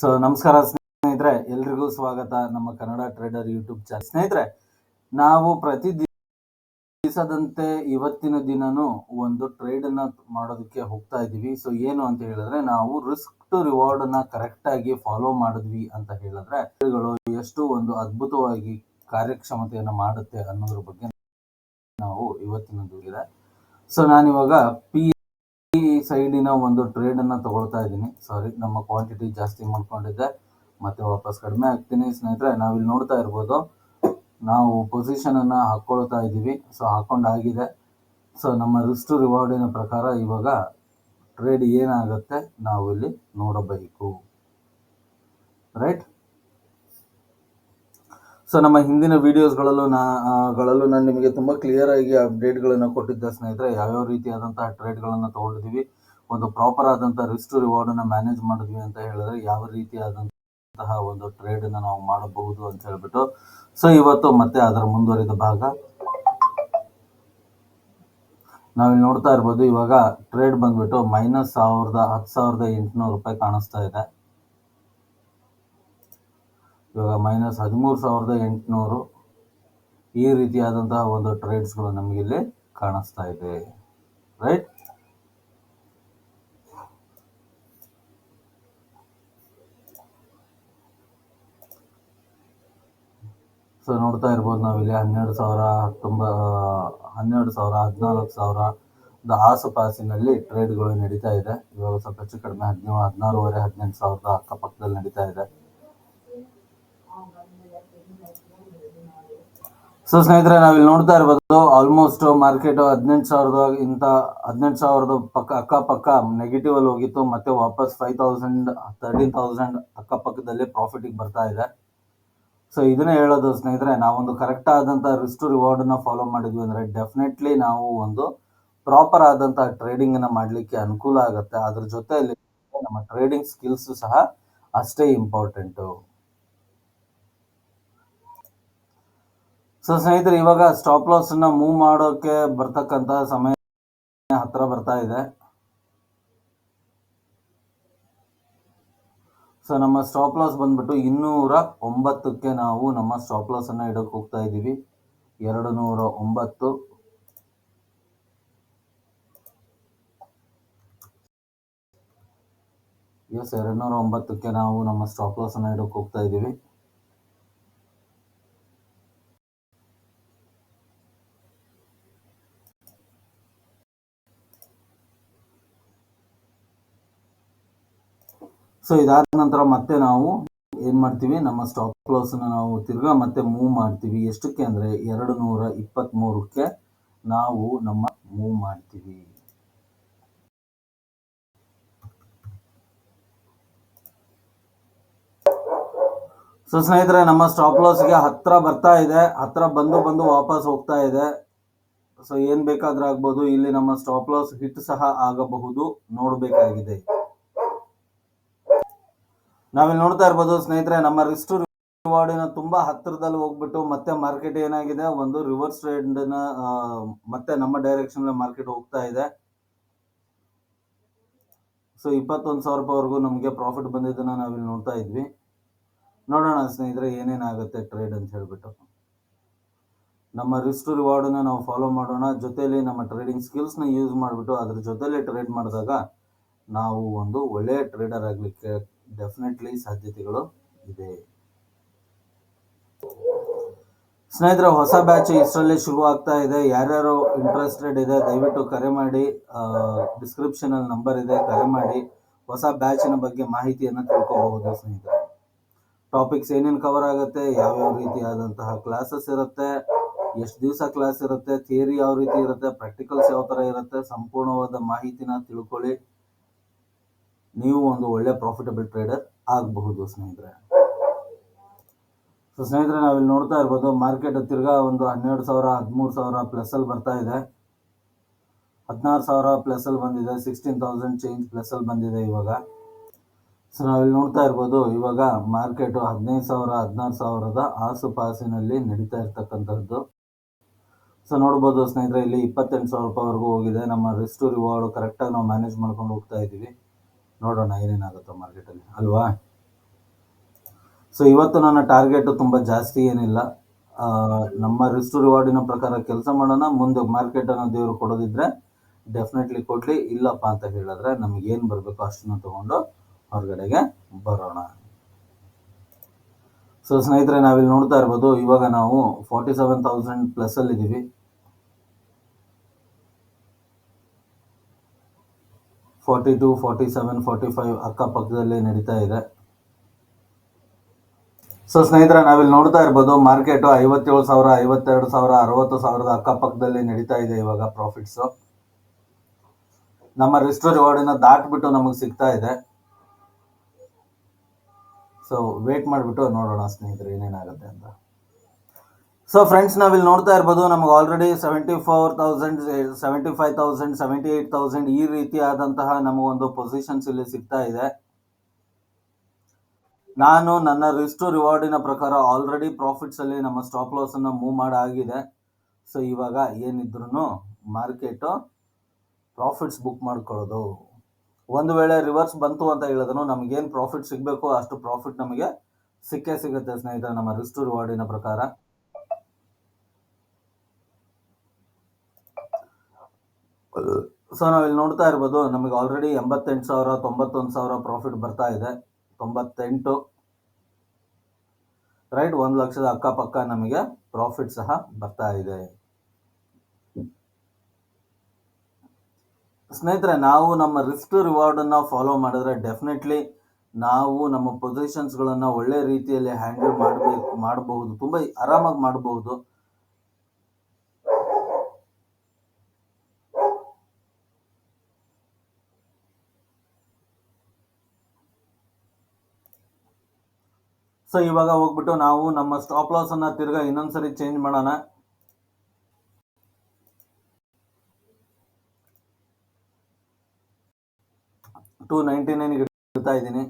So ನಮಸ್ಕಾರ ಸ್ನೇಹಿತರೆ, ಎಲ್ರಿಗೂ ಸ್ವಾಗತ ನಮ್ಮ ಕನ್ನಡ ಟ್ರೇಡರ್ ಯೂಟ್ಯೂಬ್ ಚಾನಲ್. ಸ್ನೇಹಿತರೆ, ನಾವು ಪ್ರತಿ ದಿವಸದಂತೆ ಇವತ್ತಿನ ದಿನನೂ ಒಂದು ಟ್ರೇಡ್ ಅನ್ನ ಮಾಡೋದಕ್ಕೆ ಹೋಗ್ತಾ ಇದ್ದೀವಿ. ಸೊ ಏನು ಅಂತ ಹೇಳಿದ್ರೆ, ನಾವು ರಿಸ್ಕ್ ಟು ರಿವಾರ್ಡ್ ಅನ್ನ ಕರೆಕ್ಟ್ ಆಗಿ ಫಾಲೋ ಮಾಡಿದ್ವಿ ಅಂತ ಹೇಳಿದ್ರೆ ಎಷ್ಟು ಒಂದು ಅದ್ಭುತವಾಗಿ ಕಾರ್ಯಕ್ಷಮತೆಯನ್ನ ಮಾಡುತ್ತೆ ಅನ್ನೋದ್ರ ಬಗ್ಗೆ ನಾವು ಇವತ್ತಿನದು ಇದೆ. ಸೊ ನಾನಿವಾಗ ಸೈಡಿನ ಒಂದು ಟ್ರೇಡ್ ಅನ್ನ ತಗೊಳ್ತಾ ಇದ್ದೀನಿ. ಸಾರಿ, ನಮ್ಮ ಕ್ವಾಂಟಿಟಿ ಜಾಸ್ತಿ ಮಾಡ್ಕೊಂಡಿದ್ದೆ, ಮತ್ತೆ ವಾಪಸ್ ಕಡಿಮೆ ಆಗ್ತೀನಿ. ಸ್ನೇಹಿತರೆ, ನಾವಿಲ್ಲಿ ನೋಡ್ತಾ ಇರ್ಬೋದು, ನಾವು ಪೊಸಿಷನ್ ಅನ್ನ ಹಾಕೊಳ್ತಾ ಇದ್ದೀವಿ. ಸೊ ಹಾಕೊಂಡಾಗಿದೆ. ಸೊ ನಮ್ಮ ರಿಸ್ಕ್ ಟು ರಿವಾರ್ಡಿನ ಪ್ರಕಾರ ಇವಾಗ ಟ್ರೇಡ್ ಏನಾಗುತ್ತೆ ನಾವು ಇಲ್ಲಿ ನೋಡಬೇಕು, ರೈಟ್? ಸೊ ನಮ್ಮ ಹಿಂದಿನ ವಿಡಿಯೋಸ್ಗಳಲ್ಲೂ ನಾನು ನಿಮಗೆ ತುಂಬ ಕ್ಲಿಯರ್ ಆಗಿ ಅಪ್ಡೇಟ್ಗಳನ್ನು ಕೊಟ್ಟಿದ್ದೆ ಸ್ನೇಹಿತರೆ. ಯಾವ್ಯಾವ ರೀತಿಯಾದಂತಹ ಟ್ರೇಡ್ಗಳನ್ನು ತಗೊಂಡಿದ್ದೀವಿ, ಒಂದು ಪ್ರಾಪರ್ ಆದಂತಹ ರಿಸ್ಕ್ ಟು ರಿವಾರ್ಡ್ ಅನ್ನ ಮ್ಯಾನೇಜ್ ಮಾಡಿದ್ವಿ ಅಂತ ಹೇಳಿದ್ರೆ ಯಾವ ರೀತಿಯಾದಂತಹ ಒಂದು ಟ್ರೇಡ್ ಅನ್ನ ನಾವು ಮಾಡಬಹುದು ಅಂತ ಹೇಳ್ಬಿಟ್ಟು. ಸೊ ಇವತ್ತು ಮತ್ತೆ ಅದರ ಮುಂದುವರಿದ ಭಾಗ ನಾವಿಲ್ಲಿ ನೋಡ್ತಾ ಇರ್ಬೋದು. ಇವಾಗ ಟ್ರೇಡ್ ಬಂದ್ಬಿಟ್ಟು -10,800 ರೂಪಾಯಿ ಕಾಣಿಸ್ತಾ ಇದೆ. ಇವಾಗ -13,800 ಈ ರೀತಿಯಾದಂತಹ ಒಂದು ಟ್ರೇಡ್ಸ್ಗಳು ನಮಗೆ ಇಲ್ಲಿ ಕಾಣಿಸ್ತಾ ಇದೆ, ರೈಟ್? ಸೊ ನೋಡ್ತಾ ಇರ್ಬೋದು, ನಾವಿಲ್ಲಿ 12,000, 12,000, 14,000 ಆಸುಪಾಸಿನಲ್ಲಿ ಟ್ರೇಡ್ಗಳು ನಡೀತಾ ಇದೆ. ಇವಾಗ ಸ್ವಲ್ಪ ಹೆಚ್ಚು ಕಡಿಮೆ 16,500, 18,000 ಅಕ್ಕಪಕ್ಕದಲ್ಲಿ ನಡೀತಾ ಇದೆ. ಸೊ ಸ್ನೇಹಿತರೆ, ನಾವಿಲ್ಲಿ ನೋಡ್ತಾ ಇರ್ಬೋದು, ಆಲ್ಮೋಸ್ಟ್ ಮಾರ್ಕೆಟ್ 18,000 ಅಕ್ಕಪಕ್ಕ ನೆಗೆಟಿವ್ ಅಲ್ಲಿ ಹೋಗಿತ್ತು. ಮತ್ತೆ ವಾಪಸ್ 5,000, 13,000 ಅಕ್ಕಪಕ್ಕದಲ್ಲಿ ಪ್ರಾಫಿಟ್ ಬರ್ತಾ ಇದೆ. ಸೊ ಇದನ್ನ ಹೇಳೋದು ಸ್ನೇಹಿತರೆ, ನಾವೊಂದು ಕರೆಕ್ಟ್ ಆದಂತಹ ರಿಸ್ಕ್ ಟು ರಿವಾರ್ಡ್ ಅನ್ನ ಫಾಲೋ ಮಾಡಿದ್ವಿ ಅಂದ್ರೆ ಡೆಫಿನೆಟ್ಲಿ ನಾವು ಒಂದು ಪ್ರಾಪರ್ ಆದಂತಹ ಟ್ರೇಡಿಂಗ್ ಅನ್ನ ಮಾಡ್ಲಿಕ್ಕೆ ಅನುಕೂಲ ಆಗುತ್ತೆ. ಅದ್ರ ಜೊತೆಯಲ್ಲಿ ನಮ್ಮ ಟ್ರೇಡಿಂಗ್ ಸ್ಕಿಲ್ಸ್ ಸಹ ಅಷ್ಟೇ ಇಂಪಾರ್ಟೆಂಟ್. ಸೊ ಸ್ನೇಹಿತರೆ, ಇವಾಗ ಸ್ಟಾಪ್ ಲಾಸ್ ಅನ್ನ ಮೂವ್ ಮಾಡೋಕೆ ಬರ್ತಕ್ಕಂತ ಸಮಯ ಹತ್ರ ಬರ್ತಾ ಇದೆ. ಸೊ ನಮ್ಮ ಸ್ಟಾಪ್ ಲಾಸ್ ಬಂದ್ಬಿಟ್ಟು 209ಕ್ಕೆ ನಾವು ನಮ್ಮ ಸ್ಟಾಪ್ ಲಾಸ್ ಅನ್ನ ಇಡೋಕೆ ಹೋಗ್ತಾ ಇದ್ದೀವಿ. 209. ಎಸ್, 209ಕ್ಕೆ ನಾವು ನಮ್ಮ ಸ್ಟಾಪ್ ಲಾಸ್ ಅನ್ನ ಇಡೋಕೆ ಹೋಗ್ತಾ ಇದ್ದೀವಿ. ಸೊ ಇದಾದ ನಂತರ ಮತ್ತೆ ನಾವು ಏನ್ ಮಾಡ್ತೀವಿ, ನಮ್ಮ ಸ್ಟಾಪ್ ಲಾಸ್ ಅನ್ನ ನಾವು ತಿರ್ಗಾ ಮತ್ತೆ ಮೂವ್ ಮಾಡ್ತೀವಿ. ಎಷ್ಟಕ್ಕೆ ಅಂದ್ರೆ 223ಕ್ಕೆ ನಾವು ನಮ್ಮ ಮೂವ್ ಮಾಡ್ತೀವಿ. ಸೊ ಸ್ನೇಹಿತರೆ, ನಮ್ಮ ಸ್ಟಾಪ್ ಲಾಸ್ಗೆ ಹತ್ರ ಬರ್ತಾ ಇದೆ. ಹತ್ರ ಬಂದು ವಾಪಸ್ ಹೋಗ್ತಾ ಇದೆ. ಸೊ ಏನ್ ಬೇಕಾದ್ರೂ ಆಗ್ಬೋದು. ಇಲ್ಲಿ ನಮ್ಮ ಸ್ಟಾಪ್ ಲಾಸ್ ಹಿಟ್ ಸಹ ಆಗಬಹುದು, ನೋಡ್ಬೇಕಾಗಿದೆ. ನಾವಿಲ್ಲಿ ನೋಡ್ತಾ ಇರ್ಬೋದು ಸ್ನೇಹಿತರೆ, ನಮ್ಮ ರಿಸ್ಕ್ ಟು ರಿವಾರ್ಡಿನ ತುಂಬಾ ಹತ್ತಿರದಲ್ಲಿ ಹೋಗ್ಬಿಟ್ಟು ಮತ್ತೆ ಮಾರ್ಕೆಟ್ ಏನಾಗಿದೆ, ಒಂದು ರಿವರ್ಸ್ ಟ್ರೆಂಡ್ ನ ಮತ್ತೆ ನಮ್ಮ ಡೈರೆಕ್ಷನ್ ಮಾರ್ಕೆಟ್ ಹೋಗ್ತಾ ಇದೆ. ಸೊ 21,000 ರೂಪಾಯಿವರೆಗೂ ನಮಗೆ ಪ್ರಾಫಿಟ್ ಬಂದಿದ್ದನ್ನ ನಾವಿಲ್ಲಿ ನೋಡ್ತಾ ಇದ್ವಿ. ನೋಡೋಣ ಸ್ನೇಹಿತರೆ ಏನೇನಾಗುತ್ತೆ ಟ್ರೇಡ್ ಅಂತ ಹೇಳ್ಬಿಟ್ಟು. ನಮ್ಮ ರಿಸ್ಕ್ ಟು ರಿವಾರ್ಡ್ ಅನ್ನ ನಾವು ಫಾಲೋ ಮಾಡೋಣ. ಜೊತೆಲಿ ನಮ್ಮ ಟ್ರೇಡಿಂಗ್ ಸ್ಕಿಲ್ಸ್ ನ ಯೂಸ್ ಮಾಡಿಬಿಟ್ಟು ಅದ್ರ ಜೊತೆಲಿ ಟ್ರೇಡ್ ಮಾಡಿದಾಗ ನಾವು ಒಂದು ಒಳ್ಳೆಯ ಟ್ರೇಡರ್ ಆಗ್ಲಿಕ್ಕೆ ಡೆಫಿನೆಟ್ಲಿ ಸಾಧ್ಯತೆಗಳು ಇದೆ. ಸ್ನೇಹಿತರೆ, ಹೊಸ ಬ್ಯಾಚ್ ಇಷ್ಟರಲ್ಲೇ ಶುರು ಆಗ್ತಾ ಇದೆ. ಯಾರ್ಯಾರು ಇಂಟ್ರೆಸ್ಟೆಡ್ ಇದೆ ದಯವಿಟ್ಟು ಕರೆ ಮಾಡಿ. ಡಿಸ್ಕ್ರಿಪ್ಷನ್ ಅಲ್ಲಿ ನಂಬರ್ ಇದೆ, ಕರೆ ಮಾಡಿ ಹೊಸ ಬ್ಯಾಚಿನ ಬಗ್ಗೆ ಮಾಹಿತಿಯನ್ನು ತಿಳ್ಕೋಬಹುದು. ಸ್ನೇಹಿತರೆ, ಟಾಪಿಕ್ಸ್ ಏನೇನು ಕವರ್ ಆಗುತ್ತೆ, ಯಾವ್ಯಾವ ರೀತಿಯಾದಂತಹ ಕ್ಲಾಸಸ್ ಇರುತ್ತೆ, ಎಷ್ಟು ದಿವಸ ಕ್ಲಾಸ್ ಇರುತ್ತೆ, ಥಿಯರಿ ಯಾವ ರೀತಿ ಇರುತ್ತೆ, ಪ್ರಾಕ್ಟಿಕಲ್ಸ್ ಯಾವ ತರ ಇರುತ್ತೆ, ಸಂಪೂರ್ಣವಾದ ಮಾಹಿತಿನ ತಿಳ್ಕೊಳ್ಳಿ. ನೀವು ಒಂದು ಒಳ್ಳೆ ಪ್ರಾಫಿಟಬಲ್ ಟ್ರೇಡರ್ ಆಗಬಹುದು ಸ್ನೇಹಿತರೆ. ಸೊ ಸ್ನೇಹಿತರೆ, ನಾವಿಲ್ಲಿ ನೋಡ್ತಾ ಇರ್ಬೋದು, ಮಾರ್ಕೆಟ್ ತಿರ್ಗಾ ಒಂದು 12,000, 13,000 ಪ್ಲಸ್ ಅಲ್ಲಿ ಬರ್ತಾ ಇದೆ. 16,000 ಪ್ಲಸ್ ಅಲ್ಲಿ ಬಂದಿದೆ. 16,000 ಚೇಂಜ್ ಪ್ಲಸ್ ಅಲ್ಲಿ ಬಂದಿದೆ ಇವಾಗ. ಸೊ ನಾವಿಲ್ಲಿ ನೋಡ್ತಾ ಇರ್ಬೋದು, ಇವಾಗ ಮಾರ್ಕೆಟ್ 15,000, 16,000 ಆಸುಪಾಸಿನಲ್ಲಿ ನಡೀತಾ ಇರ್ತಕ್ಕಂಥದ್ದು. ಸೊ ನೋಡ್ಬೋದು ಸ್ನೇಹಿತರೆ, ಇಲ್ಲಿ 28,000 ರೂಪಾಯಿವರೆಗೂ ಹೋಗಿದೆ. ನಮ್ಮ ರಿಸ್ಕ್ ಟು ರಿವಾರ್ಡ್ ಕರೆಕ್ಟಾಗಿ ನಾವು ಮ್ಯಾನೇಜ್ ಮಾಡ್ಕೊಂಡು ಹೋಗ್ತಾ ಇದ್ದೀವಿ. ನೋಡೋಣ ಏನೇನಾಗುತ್ತೋ ಮಾರ್ಕೆಟಲ್ಲಿ, ಅಲ್ವಾ? ಸೊ ಇವತ್ತು ನನ್ನ ಟಾರ್ಗೆಟ್ ತುಂಬ ಜಾಸ್ತಿ ಏನಿಲ್ಲ. ನಮ್ಮ ರಿಸ್ಕ್ ರಿವಾರ್ಡಿನ ಪ್ರಕಾರ ಕೆಲಸ ಮಾಡೋಣ. ಮುಂದೆ ಮಾರ್ಕೆಟನ್ನು ದೇವರು ಕೊಡೋದಿದ್ರೆ ಡೆಫಿನೆಟ್ಲಿ ಕೊಡಲಿ, ಇಲ್ಲಪ್ಪ ಅಂತ ಹೇಳಿದ್ರೆ ನಮಗೇನು ಬರಬೇಕು ಅಷ್ಟನ್ನು ತಗೊಂಡು ಹೊರಗಡೆಗೆ ಬರೋಣ. ಸೊ ಸ್ನೇಹಿತರೆ, ನಾವಿಲ್ಲಿ ನೋಡ್ತಾ ಇರ್ಬೋದು, ಇವಾಗ ನಾವು 47,000 ಪ್ಲಸ್ ಅಲ್ಲಿ ಇದ್ದೀವಿ. 42, 47, 45 ಅಕ್ಕಪಕ್ಕದಲ್ಲಿ ನಡೀತಾ ಇದೆ. ಸೊ ಸ್ನೇಹಿತರೆ, ನಾವಿಲ್ಲಿ ನೋಡ್ತಾ ಇರ್ಬೋದು, ಮಾರ್ಕೆಟು 57,000, 52,000, 60,000 ಅಕ್ಕಪಕ್ಕದಲ್ಲಿ ನಡೀತಾ ಇದೆ ಇವಾಗ ಪ್ರಾಫಿಟ್ಸು. ನಮ್ಮ ರಿಸ್ಕ್ ರಿವಾರ್ಡಿನ ದಾಟ್ಬಿಟ್ಟು ನಮಗೆ ಸಿಗ್ತಾ ಇದೆ. ಸೊ ವೇಟ್ ಮಾಡಿಬಿಟ್ಟು ನೋಡೋಣ ಸ್ನೇಹಿತರೆ ಏನೇನಾಗುತ್ತೆ ಅಂತ. ಸೊ ಫ್ರೆಂಡ್ಸ್, ನಾವಿಲ್ಲಿ ನೋಡ್ತಾ ಇರ್ಬೋದು, ನಮಗೆ ಆಲ್ರೆಡಿ 74,000, 75,000, 78,000 ಈ ರೀತಿಯಾದಂತಹ ನಮಗೊಂದು ಪೊಸಿಷನ್ಸ್ ಇಲ್ಲಿ ಸಿಗ್ತಾ ಇದೆ. ನಾನು ನನ್ನ ರಿಸ್ಕ್ ರಿವಾರ್ಡಿನ ಪ್ರಕಾರ ಆಲ್ರೆಡಿ ಪ್ರಾಫಿಟ್ಸ್ ಅಲ್ಲಿ ನಮ್ಮ ಸ್ಟಾಪ್ ಲಾಸ್ ಅನ್ನು ಮೂವ್ ಮಾಡಾಗಿದೆ. ಸೊ ಇವಾಗ ಏನಿದ್ರು ಮಾರ್ಕೆಟು ಪ್ರಾಫಿಟ್ಸ್ ಬುಕ್ ಮಾಡ್ಕೊಳ್ಳೋದು. ಒಂದು ವೇಳೆ ರಿವರ್ಸ್ ಬಂತು ಅಂತ ಹೇಳಿದ್ರು ನಮಗೇನು ಪ್ರಾಫಿಟ್ ಸಿಗಬೇಕು ಅಷ್ಟು ಪ್ರಾಫಿಟ್ ನಮಗೆ ಸಿಕ್ಕೇ ಸಿಗುತ್ತೆ ಸ್ನೇಹಿತರೆ, ನಮ್ಮ ರಿಸ್ಕ್ ರಿವಾರ್ಡಿನ ಪ್ರಕಾರ. ಸೊ ನಾವಿಲ್ಲಿ ನೋಡ್ತಾ ಇರ್ಬೋದು, ನಮಗೆ ಆಲ್ರೆಡಿ 88,000, 91,000 ಪ್ರಾಫಿಟ್ ಬರ್ತಾ ಇದೆ. 98 ರೈಟ್, 1 ಲಕ್ಷದ ಅಕ್ಕಪಕ್ಕ ನಮಗೆ ಪ್ರಾಫಿಟ್ ಸಹ ಬರ್ತಾ ಇದೆ. ಸ್ನೇಹಿತರೆ, ನಾವು ನಮ್ಮ ರಿಸ್ಕ್ ರಿವಾರ್ಡ್ ಅನ್ನ ಫಾಲೋ ಮಾಡಿದ್ರೆ ಡೆಫಿನೆಟ್ಲಿ ನಾವು ನಮ್ಮ ಪೊಸಿಷನ್ಸ್ಗಳನ್ನು ಒಳ್ಳೆ ರೀತಿಯಲ್ಲಿ ಹ್ಯಾಂಡಲ್ ಮಾಡಬಹುದು, ತುಂಬ ಆರಾಮಾಗಿ ಮಾಡಬಹುದು. ಸೊ ಇವಾಗ ಹೋಗ್ಬಿಟ್ಟು ನಾವು ನಮ್ಮ ಸ್ಟಾಪ್ ಲಾಸ್ ಅನ್ನ ತಿರ್ಗಾ ಇನ್ನೊಂದ್ಸರಿ ಚೇಂಜ್ ಮಾಡೋಣ. $299 ಇಡ್ತಾ ಇದ್ದೀನಿ.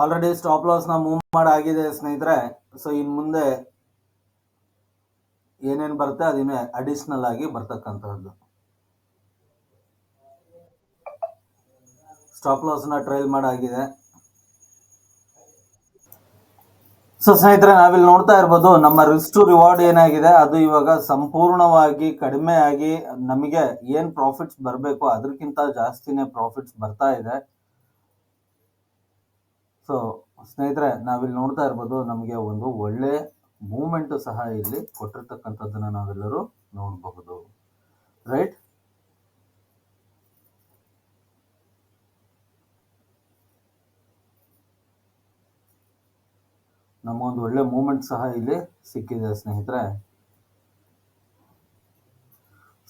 ಆಲ್ರೆಡಿ ಸ್ಟಾಪ್ ಲಾಸ್ ನ ಮೂವ್ ಮಾಡಾಗಿದೆ ಸ್ನೇಹಿತರೆ. ಸೊ ಇನ್ ಮುಂದೆ ಏನೇನು ಬರುತ್ತೆ ಅದಿನೇ ಅಡಿಷನಲ್ ಆಗಿ ಬರ್ತಕ್ಕಂಥದ್ದು. ಸ್ಟಾಪ್ ಲಾಸ್ ನ ಟ್ರೈಲ್ ಮಾಡಾಗಿದೆ. ಸೊ ಸ್ನೇಹಿತರೆ, ನಾವಿಲ್ಲಿ ನೋಡ್ತಾ ಇರ್ಬೋದು, ನಮ್ಮ ರಿಸ್ಕ್ ರಿವಾರ್ಡ್ ಏನಾಗಿದೆ ಅದು ಇವಾಗ ಸಂಪೂರ್ಣವಾಗಿ ಕಡಿಮೆ ಆಗಿ ನಮಗೆ ಏನ್ ಪ್ರಾಫಿಟ್ಸ್ ಬರಬೇಕು ಅದಕ್ಕಿಂತ ಜಾಸ್ತಿನೇ ಪ್ರಾಫಿಟ್ಸ್ ಬರ್ತಾ ಇದೆ. ಸೊ ಸ್ನೇಹಿತರೆ, ನಾವಿಲ್ಲಿ ನೋಡ್ತಾ ಇರ್ಬೋದು, ನಮಗೆ ಒಂದು ಒಳ್ಳೆ ಮೂವ್ಮೆಂಟ್ ಸಹ ಇಲ್ಲಿ ಕೊಟ್ಟಿರ್ತಕ್ಕಂಥದ್ದನ್ನ ನಾವೆಲ್ಲರೂ ನೋಡಬಹುದು, ರೈಟ್. ನಮಗೊಂದು ಒಳ್ಳೆ ಮೂವ್ಮೆಂಟ್ ಸಹ ಇಲ್ಲಿ ಸಿಕ್ಕಿದೆ ಸ್ನೇಹಿತರೆ.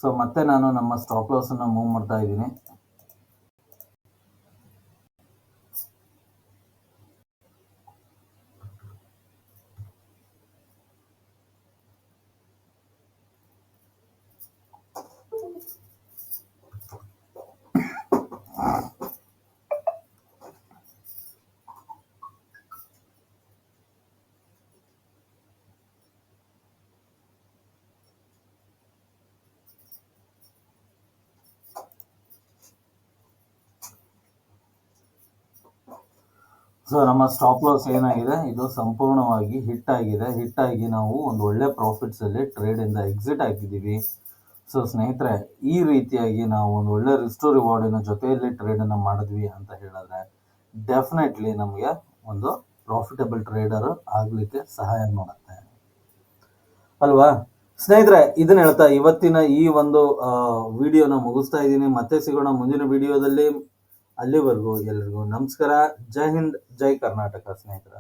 ಸೊ ಮತ್ತೆ ನಾನು ನಮ್ಮ ಸ್ಟಾಪ್ ಲಾಸ್ ಅನ್ನ ಮೂವ್ ಮಾಡ್ತಾ ಇದ್ದೀನಿ. ಸೊ ನಮ್ಮ ಸ್ಟಾಪ್ ಲಾಸ್ ಏನಾಗಿದೆ, ಇದು ಸಂಪೂರ್ಣವಾಗಿ ಹಿಟ್ ಆಗಿದೆ. ಹಿಟ್ ಆಗಿ ನಾವು ಒಂದು ಒಳ್ಳೆ ಪ್ರಾಫಿಟ್ಸ್ ಅಲ್ಲಿ ಟ್ರೇಡ್ ಇಂದ ಎಕ್ಸಿಟ್ ಆಗಿದ್ದೀವಿ. ಸೊ ಸ್ನೇಹಿತರೆ, ಈ ರೀತಿಯಾಗಿ ನಾವು ಒಂದು ಒಳ್ಳೆ ರಿಸ್ಕ್ ರಿವಾರ್ಡಿನ ಜೊತೆಯಲ್ಲಿ ಟ್ರೇಡ್ ಅನ್ನ ಮಾಡಿದ್ವಿ ಅಂತ ಹೇಳಿದ್ರೆ ಡೆಫಿನೆಟ್ಲಿ ನಮಗೆ ಒಂದು ಪ್ರಾಫಿಟಬಲ್ ಟ್ರೇಡರ್ ಆಗ್ಲಿಕ್ಕೆ ಸಹಾಯ ಮಾಡುತ್ತೆ ಅಲ್ವಾ ಸ್ನೇಹಿತರೆ. ಇದನ್ನ ಹೇಳ್ತಾ ಇವತ್ತಿನ ಈ ಒಂದು ವಿಡಿಯೋನ ಮುಗಿಸ್ತಾ ಇದ್ದೀನಿ. ಮತ್ತೆ ಸಿಗೋಣ ಮುಂದಿನ ವಿಡಿಯೋದಲ್ಲಿ. ಅಲ್ಲಿವರೆಗೂ ಎಲ್ರಿಗೂ ನಮಸ್ಕಾರ. ಜೈ ಹಿಂದ್, ಜೈ ಕರ್ನಾಟಕ ಸ್ನೇಹಿತರ.